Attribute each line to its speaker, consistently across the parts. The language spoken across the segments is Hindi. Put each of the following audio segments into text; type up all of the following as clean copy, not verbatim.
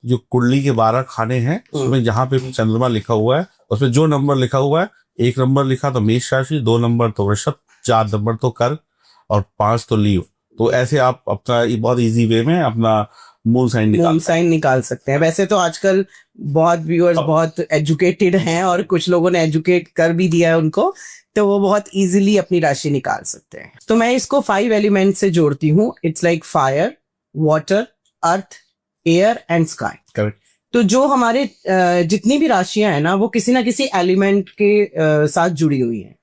Speaker 1: जो कुंडली के 12 खाने हैं उसमें जहाँ पे चंद्रमा लिखा हुआ है उसमें जो नंबर लिखा हुआ है, 1 नंबर लिखा तो मेष राशि, 2 नंबर तो वृषभ, 4 नंबर तो कर्क और 5 तो लीव। तो ऐसे आप अपना बहुत इजी वे में अपना मून साइन
Speaker 2: निकाल सकते हैं। वैसे तो आजकल बहुत व्यूअर्स बहुत एजुकेटेड हैं और कुछ लोगों ने एजुकेट कर भी दिया है उनको, तो वो बहुत इजीली अपनी राशि निकाल सकते हैं। तो मैं इसको 5 एलिमेंट से जोड़ती हूँ। It's like fire, water, earth, air and sky.
Speaker 1: Correct.
Speaker 2: तो जो हमारे जितनी भी राशियां हैं ना वो किसी ना किसी एलिमेंट के साथ जुड़ी हुई हैं,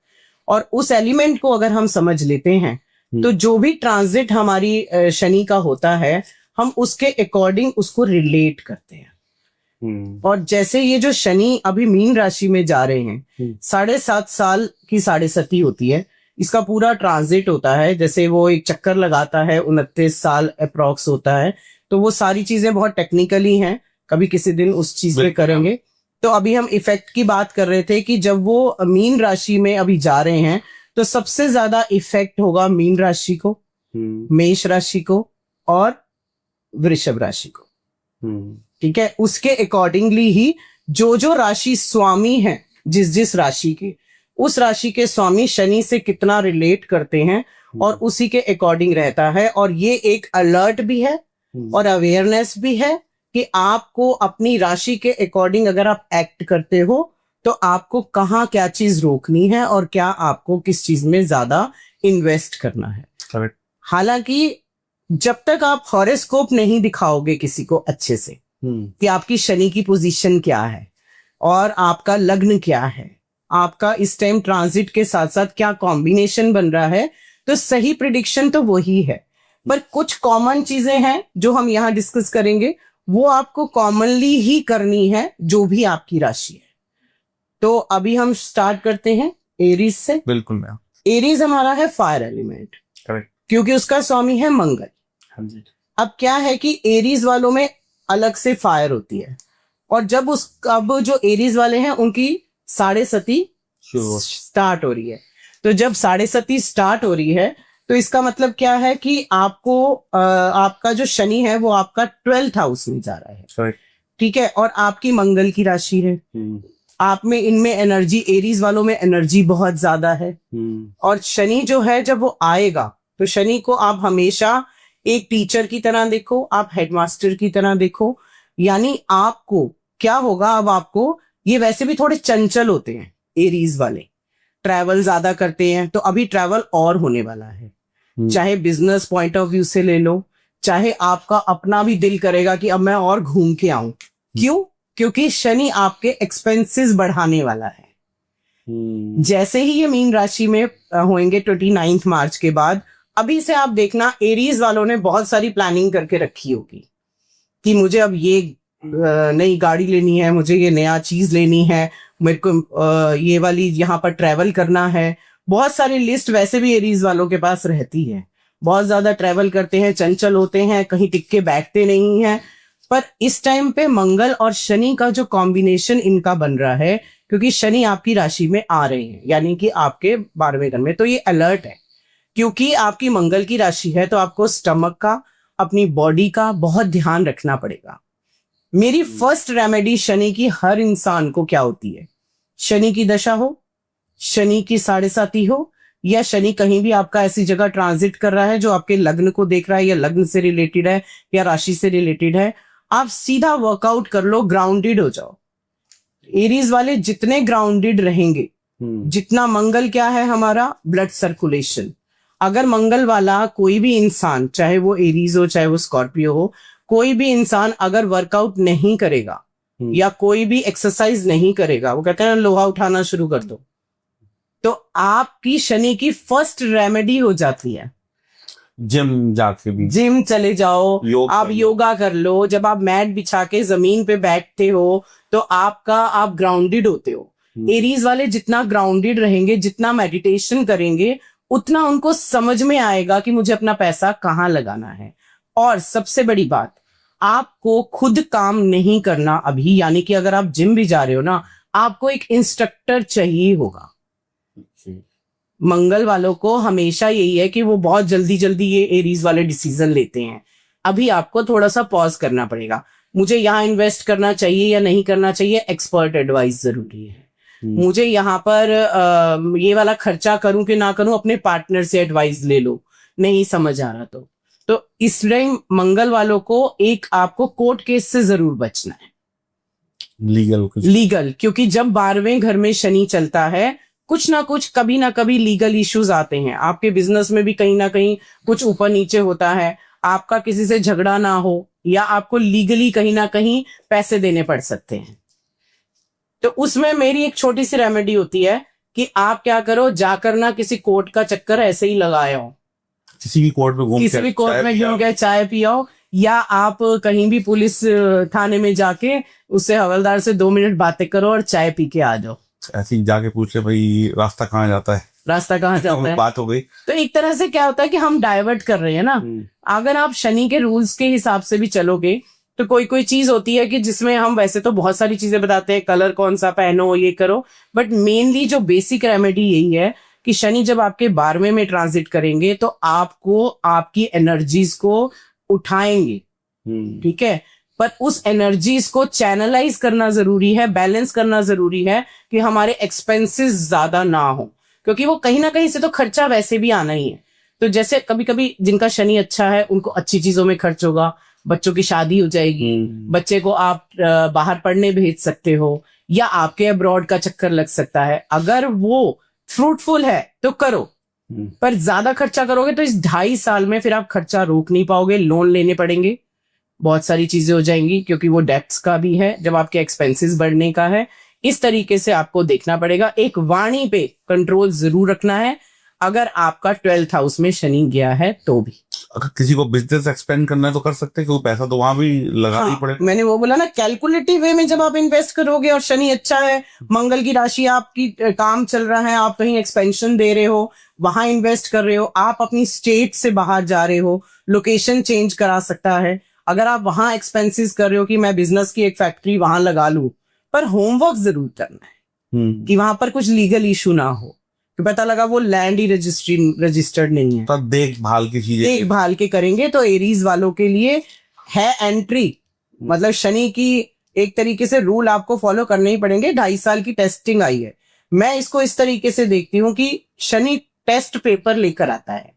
Speaker 2: और उस एलिमेंट को अगर हम समझ लेते हैं तो जो भी ट्रांजिट हमारी शनि का होता है हम उसके अकॉर्डिंग उसको रिलेट करते हैं। और जैसे ये जो शनि अभी मीन राशि में जा रहे हैं, 7.5 साल की 7.5 होती है, इसका पूरा ट्रांजिट होता है। जैसे वो एक चक्कर लगाता है 29 साल अप्रॉक्स होता है। तो वो सारी चीजें बहुत टेक्निकली हैं, कभी किसी दिन उस चीज पे करेंगे। तो अभी हम इफेक्ट की बात कर रहे थे कि जब वो मीन राशि में अभी जा रहे हैं तो सबसे ज्यादा इफेक्ट होगा मीन राशि को, मेष राशि को और वृषभ राशि को। ठीक है, उसके अकॉर्डिंगली ही जो जो राशि स्वामी है जिस राशि के, उस राशि के स्वामी शनि से कितना रिलेट करते हैं और उसी के अकॉर्डिंग रहता है। और ये एक अलर्ट भी है और अवेयरनेस भी है कि आपको अपनी राशि के अकॉर्डिंग अगर आप एक्ट करते हो तो आपको कहाँ क्या चीज रोकनी है और क्या आपको किस चीज में ज्यादा इन्वेस्ट करना है।
Speaker 1: करेक्ट।
Speaker 2: हालांकि जब तक आप हॉरोस्कोप नहीं दिखाओगे किसी को अच्छे से कि आपकी शनि की पोजीशन क्या है और आपका लग्न क्या है, आपका इस टाइम ट्रांजिट के साथ साथ क्या कॉम्बिनेशन बन रहा है, तो सही प्रिडिक्शन तो वही है। पर कुछ कॉमन चीजें हैं जो हम यहाँ डिस्कस करेंगे, वो आपको कॉमनली ही करनी है जो भी आपकी राशि है। तो अभी हम स्टार्ट करते हैं एरीज से।
Speaker 1: बिल्कुल मैम।
Speaker 2: एरीज हमारा है फायर एलिमेंट,
Speaker 1: करेक्ट,
Speaker 2: क्योंकि उसका स्वामी है मंगल।
Speaker 1: हाँ जी।
Speaker 2: अब क्या है कि एरीज वालों में अलग से फायर होती है, और जब अब जो एरीज वाले हैं उनकी 7.5 स्टार्ट हो रही है। तो जब 7.5 स्टार्ट हो रही है तो इसका मतलब क्या है कि आपको आपका जो शनि है वो आपका 12th हाउस में जा रहा है। ठीक है, और आपकी मंगल की राशि है। आप में इनमें एनर्जी, एरीज वालों में एनर्जी बहुत ज्यादा है। और शनि जो है जब वो आएगा तो शनि को आप हमेशा एक टीचर की तरह देखो, आप हेडमास्टर की तरह देखो। यानी आपको क्या होगा, अब आपको ये वैसे भी थोड़े चंचल होते हैं एरीज वाले, ट्रैवल ज्यादा करते हैं, तो अभी ट्रैवल और होने वाला है। चाहे बिजनेस पॉइंट ऑफ व्यू से ले लो, चाहे आपका अपना भी दिल करेगा कि अब मैं और घूम के आऊं। क्यों? क्योंकि शनि आपके एक्सपेंसेस बढ़ाने वाला है। जैसे ही ये मीन राशि में होंगे 29 मार्च के बाद, अभी से आप देखना एरीज वालों ने बहुत सारी प्लानिंग करके रखी होगी कि मुझे अब ये नई गाड़ी लेनी है, मुझे ये नया चीज लेनी है, मेरे को ये वाली यहाँ पर ट्रैवल करना है। बहुत सारी लिस्ट वैसे भी एरीज वालों के पास रहती है। बहुत ज्यादा ट्रैवल करते हैं, चंचल होते हैं, कहीं टिक के बैठते नहीं हैं। पर इस टाइम पे मंगल और शनि का जो कॉम्बिनेशन इनका बन रहा है, क्योंकि शनि आपकी राशि में आ रहे हैं यानी कि आपके 12वें घर में, तो ये अलर्ट है। क्योंकि आपकी मंगल की राशि है तो आपको स्टमक का, अपनी बॉडी का बहुत ध्यान रखना पड़ेगा। मेरी फर्स्ट रेमेडी शनि की हर इंसान को क्या होती है, शनि की दशा हो, शनि की 7.5 हो, या शनि कहीं भी आपका ऐसी जगह ट्रांजिट कर रहा है जो आपके लग्न को देख रहा है या लग्न से रिलेटेड है या राशि से रिलेटेड है, आप सीधा वर्कआउट कर लो, ग्राउंडेड हो जाओ। एरीज वाले जितने ग्राउंडेड रहेंगे, जितना मंगल क्या है हमारा ब्लड सर्कुलेशन, अगर मंगल वाला कोई भी इंसान, चाहे वो एरीज हो चाहे वो स्कॉर्पियो हो, कोई भी इंसान अगर वर्कआउट नहीं करेगा या कोई भी एक्सरसाइज नहीं करेगा, वो कहते हैं ना लोहा उठाना शुरू कर दो, तो आपकी शनि की फर्स्ट रेमेडी हो जाती है
Speaker 1: जिम जाके भी,
Speaker 2: जिम चले जाओ, आप योगा कर लो। जब आप मैट बिछा के जमीन पे बैठते हो तो आप ग्राउंडेड होते हो। एरीज वाले जितना ग्राउंडेड रहेंगे, जितना मेडिटेशन करेंगे, उतना उनको समझ में आएगा कि मुझे अपना पैसा कहाँ लगाना है। और सबसे बड़ी बात, आपको खुद काम नहीं करना अभी, यानी कि अगर आप जिम भी जा रहे हो ना, आपको एक इंस्ट्रक्टर चाहिए होगा। मंगल वालों को हमेशा यही है कि वो बहुत जल्दी जल्दी ये एरीज वाले डिसीजन लेते हैं। अभी आपको थोड़ा सा पॉज करना पड़ेगा। मुझे यहाँ इन्वेस्ट करना चाहिए या नहीं करना चाहिए, एक्सपर्ट एडवाइस जरूरी है। मुझे यहाँ पर ये वाला खर्चा करूं कि ना करूं, अपने पार्टनर से एडवाइस ले लो, नहीं समझ आ रहा तो इस टाइम मंगल वालों को एक आपको कोर्ट केस से जरूर बचना है, लीगल, क्योंकि जब 12वें घर में शनि चलता है, कुछ ना कुछ कभी ना कभी लीगल इश्यूज आते हैं। आपके बिजनेस में भी कहीं ना कहीं कुछ ऊपर नीचे होता है, आपका किसी से झगड़ा ना हो, या आपको लीगली कहीं ना कहीं पैसे देने पड़ सकते हैं। तो उसमें मेरी एक छोटी सी रेमेडी होती है कि आप क्या करो, जाकर ना किसी कोर्ट का चक्कर ऐसे ही लगाए हो,
Speaker 1: किसी भी कोर्ट में
Speaker 2: घूम के चाय पियाओ, या आप कहीं भी पुलिस थाने में जाके उससे हवलदार से 2 मिनट बातें करो और चाय पी के आ जाओ।
Speaker 1: ऐसे ही जाके पूछ ले भाई रास्ता कहाँ जाता है, बात हो गई।
Speaker 2: तो एक तरह से क्या होता है कि हम डाइवर्ट कर रहे हैं ना। अगर आप शनि के रूल्स के हिसाब से भी चलोगे तो कोई चीज होती है कि जिसमें हम वैसे तो बहुत सारी चीजें बताते हैं, कलर कौन सा पहनो, ये करो, बट मेनली जो बेसिक रेमेडी यही है कि शनि जब आपके 12वें में ट्रांजिट करेंगे तो आपको आपकी एनर्जीज को उठाएंगे, ठीक है, पर उस एनर्जीज को चैनलाइज करना जरूरी है, बैलेंस करना जरूरी है कि हमारे एक्सपेंसेस ज्यादा ना हो, क्योंकि वो कहीं ना कहीं से तो खर्चा वैसे भी आना ही है। तो जैसे कभी कभी जिनका शनि अच्छा है उनको अच्छी चीजों में खर्च होगा, बच्चों की शादी हो जाएगी, बच्चे को आप बाहर पढ़ने भेज सकते हो, या आपके अब्रॉड का चक्कर लग सकता है। अगर वो फ्रूटफुल है तो करो, पर ज्यादा खर्चा करोगे तो इस 2.5 साल में फिर आप खर्चा रोक नहीं पाओगे, लोन लेने पड़ेंगे, बहुत सारी चीजें हो जाएंगी, क्योंकि वो डेब्ट्स का भी है जब आपके एक्सपेंसेस बढ़ने का है। इस तरीके से आपको देखना पड़ेगा। एक वाणी पे कंट्रोल जरूर रखना है अगर आपका 12th हाउस में शनि गया है तो भी।
Speaker 1: अगर किसी को बिजनेस एक्सपेंड करना है तो कर सकते हैं, क्योंकि पैसा तो वहां भी लगाना ही पड़ेगा।
Speaker 2: मैंने वो बोला ना, कैलकुलेटिव वे में जब आप इन्वेस्ट करोगे और शनि अच्छा है, मंगल की राशि आपकी काम चल रहा है, आप कहीं एक्सपेंशन दे रहे हो, वहां इन्वेस्ट कर रहे हो, आप अपनी स्टेट से बाहर जा रहे हो, लोकेशन चेंज करा सकता है। अगर आप वहां एक्सपेंसेस कर रहे हो कि मैं बिजनेस की एक फैक्ट्री वहां लगा लूं, पर होमवर्क जरूर करना है कि वहां पर कुछ लीगल इशू ना हो, कि पता लगा वो लैंड ही रजिस्टर्ड नहीं है,
Speaker 1: तो देखभाल की चीजें
Speaker 2: देखभाल के करेंगे। तो एरीज वालों के लिए है एंट्री, मतलब शनि की एक तरीके से रूल आपको फॉलो करने ही पड़ेंगे। 2.5 साल की टेस्टिंग आई है। मैं इसको इस तरीके से देखती हूँ कि शनि टेस्ट पेपर लेकर आता है।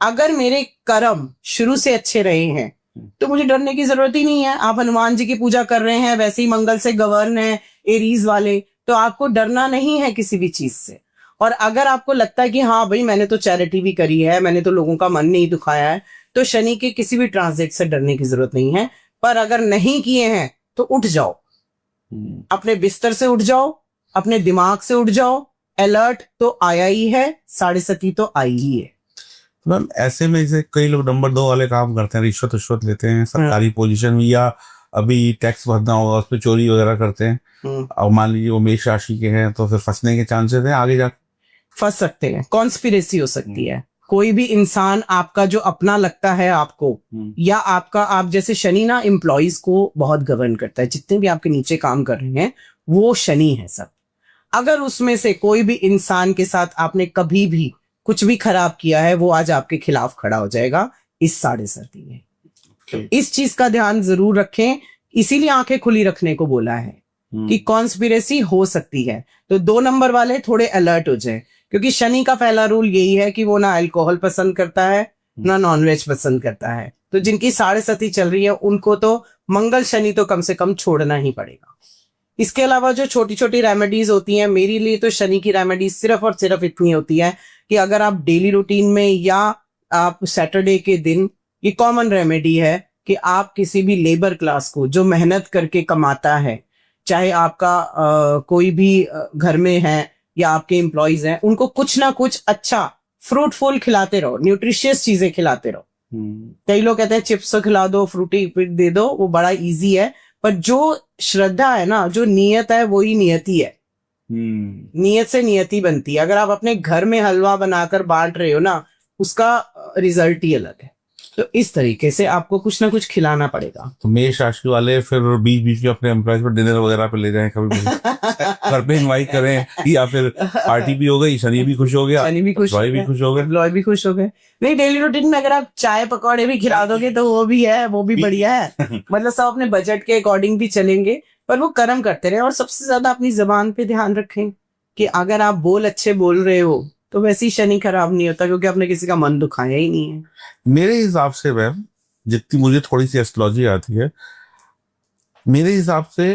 Speaker 2: अगर मेरे कर्म शुरू से अच्छे रहे हैं तो मुझे डरने की जरूरत ही नहीं है। आप हनुमान जी की पूजा कर रहे हैं, वैसे ही मंगल से गवर्न है एरीज वाले, तो आपको डरना नहीं है किसी भी चीज से। और अगर आपको लगता है कि हाँ भाई मैंने तो चैरिटी भी करी है, मैंने तो लोगों का मन नहीं दुखाया है, तो शनि के किसी भी ट्रांजिट से डरने की जरूरत नहीं है। पर अगर नहीं किए हैं तो उठ जाओ, अपने बिस्तर से उठ जाओ, अपने दिमाग से उठ जाओ। अलर्ट तो आया ही है, 7.5 तो आई ही है।
Speaker 1: मैम ऐसे में जैसे कई लोग नंबर 2 वाले काम करते हैं, रिश्वत लेते हैं सरकारी पोजीशन में, या अभी टैक्स भरना होगा उस पर चोरी वगैरह करते हैं, और मान लीजिए वो मेष राशि के हैं तो फिर फंसने के चांसेस हैं, आगे जाके
Speaker 2: फंस सकते हैं, कॉन्स्पिरेसी हो सकती है। कोई भी इंसान आपका जो अपना लगता है आपको, या आपका, आप जैसे शनि ना एम्प्लॉइज को बहुत गवर्न करता है, जितने भी आपके नीचे काम कर रहे हैं वो शनि है सब। अगर उसमें से कोई भी इंसान के साथ आपने कभी भी कुछ भी खराब किया है, वो आज आपके खिलाफ खड़ा हो जाएगा इस 7.5 में। इस चीज का ध्यान जरूर रखें, इसीलिए आंखें खुली रखने को बोला है कि कॉन्स्पिरेसी हो सकती है। तो 2 नंबर वाले थोड़े अलर्ट हो जाए, क्योंकि शनि का पहला रूल यही है कि वो ना अल्कोहल पसंद करता है ना नॉनवेज पसंद करता है। तो जिनकी 7.5 चल रही है उनको तो मंगल शनि तो कम से कम छोड़ना ही पड़ेगा। इसके अलावा जो छोटी छोटी रेमेडीज होती हैं, मेरे लिए तो शनि की रेमेडीज सिर्फ और सिर्फ इतनी होती है कि अगर आप डेली रूटीन में या आप सैटरडे के दिन, ये कॉमन रेमेडी है कि आप किसी भी लेबर क्लास को जो मेहनत करके कमाता है, चाहे आपका कोई भी घर में है या आपके एम्प्लॉइज हैं, उनको कुछ ना कुछ अच्छा फ्रूटफुल खिलाते रहो, न्यूट्रिशियस चीजें खिलाते रहो। कई लोग कहते हैं चिप्स खिला दो, फ्रूटी दे दो, वो बड़ा इजी है, पर जो श्रद्धा है ना, जो नियत है, वही नियति है। नियत से नियति बनती है। अगर आप अपने घर में हलवा बनाकर बांट रहे हो ना, उसका रिजल्ट ही अलग है। तो इस तरीके से आपको कुछ ना कुछ खिलाना पड़ेगा।
Speaker 1: तो मेष राशि वाले फिर बीच बीच में अपने एम्प्लॉयज को डिनर वगैरह पे ले जाएं, कभी घर पे इनवाइट करें, या फिर पार्टी भी हो गई, शनि भी खुश हो गया,
Speaker 2: शनि भी खुश,
Speaker 1: भी खुश हो गए,
Speaker 2: एम्प्लॉय भी खुश हो गए। नहीं, डेली रूटीन में अगर आप चाय पकौड़े भी खिला दोगे तो वो भी है, वो भी बढ़िया है। मतलब सब अपने बजट के अकॉर्डिंग भी चलेंगे, पर वो कर्म करते रहे। और सबसे ज्यादा अपनी जबान पे ध्यान रखें कि अगर आप बोल अच्छे बोल रहे हो तो वैसे ही शनि खराब नहीं होता, क्योंकि आपने किसी का मन दुखाया ही नहीं है।
Speaker 1: मेरे हिसाब से मैम, जितनी मुझे थोड़ी सी एस्ट्रोलॉजी आती है, मेरे हिसाब से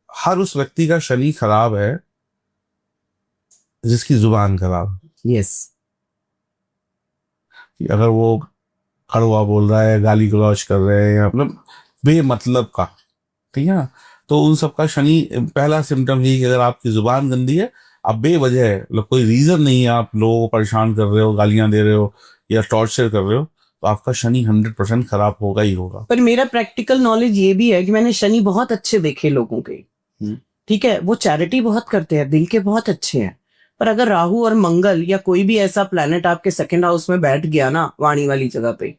Speaker 1: हर उस व्यक्ति का शनि खराब है जिसकी जुबान खराब।
Speaker 2: यस।
Speaker 1: अगर वो कड़वा बोल रहा है, गाली गलौज कर रहे हैं, या मतलब बेमतलब का, ठीक है ना, तो उन सबका शनि पहला सिम्टम यही कि अगर आपकी जुबान गंदी है, आप बेवजह, मतलब कोई रीजन नहीं है, आप लोगों को परेशान कर रहे हो, गालियां दे रहे हो या टॉर्चर कर रहे हो, तो आपका शनि 100% खराब होगा ही होगा।
Speaker 2: पर मेरा प्रैक्टिकल नॉलेज ये भी है कि मैंने शनि बहुत अच्छे देखे लोगों के, ठीक है, वो चैरिटी बहुत करते हैं, दिल के बहुत अच्छे हैं। पर अगर राहु और मंगल या कोई भी ऐसा प्लैनेट आपके सेकंड हाउस में बैठ गया ना, वाणी वाली जगह पे,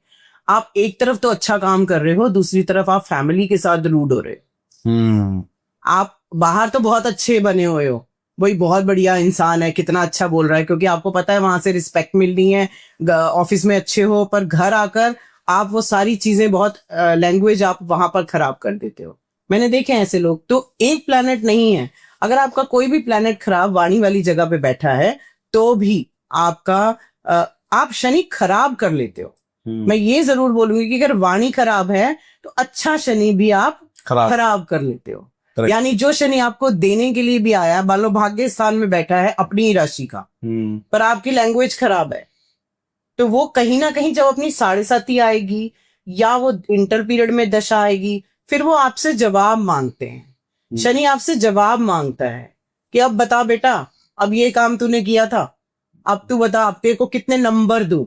Speaker 2: आप एक तरफ तो अच्छा काम कर रहे हो, दूसरी तरफ आप फैमिली के साथ रूड हो रहे हो। आप बाहर तो बहुत अच्छे बने हुए हो, वही बहुत बढ़िया इंसान है, कितना अच्छा बोल रहा है, क्योंकि आपको पता है वहां से रिस्पेक्ट मिलनी है, ऑफिस में अच्छे हो, पर घर आकर आप वो सारी चीजें बहुत लैंग्वेज आप वहां पर खराब कर देते हो। मैंने देखे हैं ऐसे लोग। तो एक प्लैनेट नहीं है, अगर आपका कोई भी प्लैनेट खराब वाणी वाली जगह पे बैठा है तो भी आपका आप शनि खराब कर लेते हो। मैं ये जरूर बोलूंगी कि अगर वाणी खराब है तो अच्छा शनि भी आप खराब कर लेते हो। यानी जो शनि आपको देने के लिए भी आया, मान लो भाग्य स्थान में बैठा है अपनी ही राशि का, पर आपकी लैंग्वेज खराब है, तो वो कहीं ना कहीं जब अपनी 7.5 आएगी या वो इंटर पीरियड में दशा आएगी, फिर वो आपसे जवाब मांगते हैं। शनि आपसे जवाब मांगता है कि अब बता बेटा, अब ये काम तूने किया था, अब तू बता, अब तेरे को कितने नंबर दूं।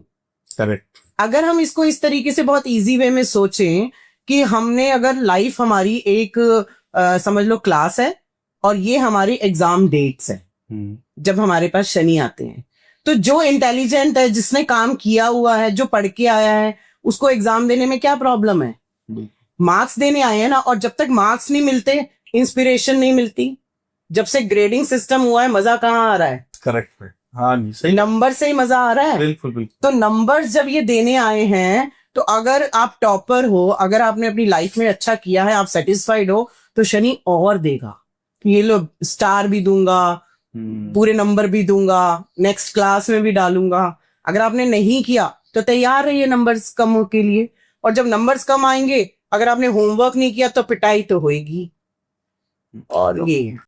Speaker 1: करेक्ट।
Speaker 2: अगर हम इसको इस तरीके से बहुत इजी वे में सोचें कि हमने, अगर लाइफ हमारी एक समझ लो क्लास है और ये हमारी एग्जाम डेट्स है, जब हमारे पास शनि आते हैं, तो जो इंटेलिजेंट है, जिसने काम किया हुआ है, जो पढ़ के आया है, उसको एग्जाम देने में क्या प्रॉब्लम है? मार्क्स देने आए हैं ना, और जब तक मार्क्स नहीं मिलते इंस्पिरेशन नहीं मिलती। जब से ग्रेडिंग सिस्टम हुआ है, मजा कहाँ आ रहा है?
Speaker 1: करेक्ट है, हाँ जी, सही,
Speaker 2: नंबर से ही मजा आ रहा है।
Speaker 1: बिल्कुल बिल्कुल।
Speaker 2: तो नंबर्स जब ये देने आए हैं, तो अगर आप टॉपर हो, अगर आपने अपनी लाइफ में अच्छा किया है, आप सेटिस्फाइड हो, तो शनि और देगा। ये लो, स्टार भी दूंगा, पूरे नंबर भी दूंगा, नेक्स्ट क्लास में भी डालूंगा। अगर आपने नहीं किया तो तैयार रहिए नंबर्स कम के लिए, और जब नंबर्स कम आएंगे, अगर आपने होमवर्क नहीं किया तो पिटाई तो होएगी। और ये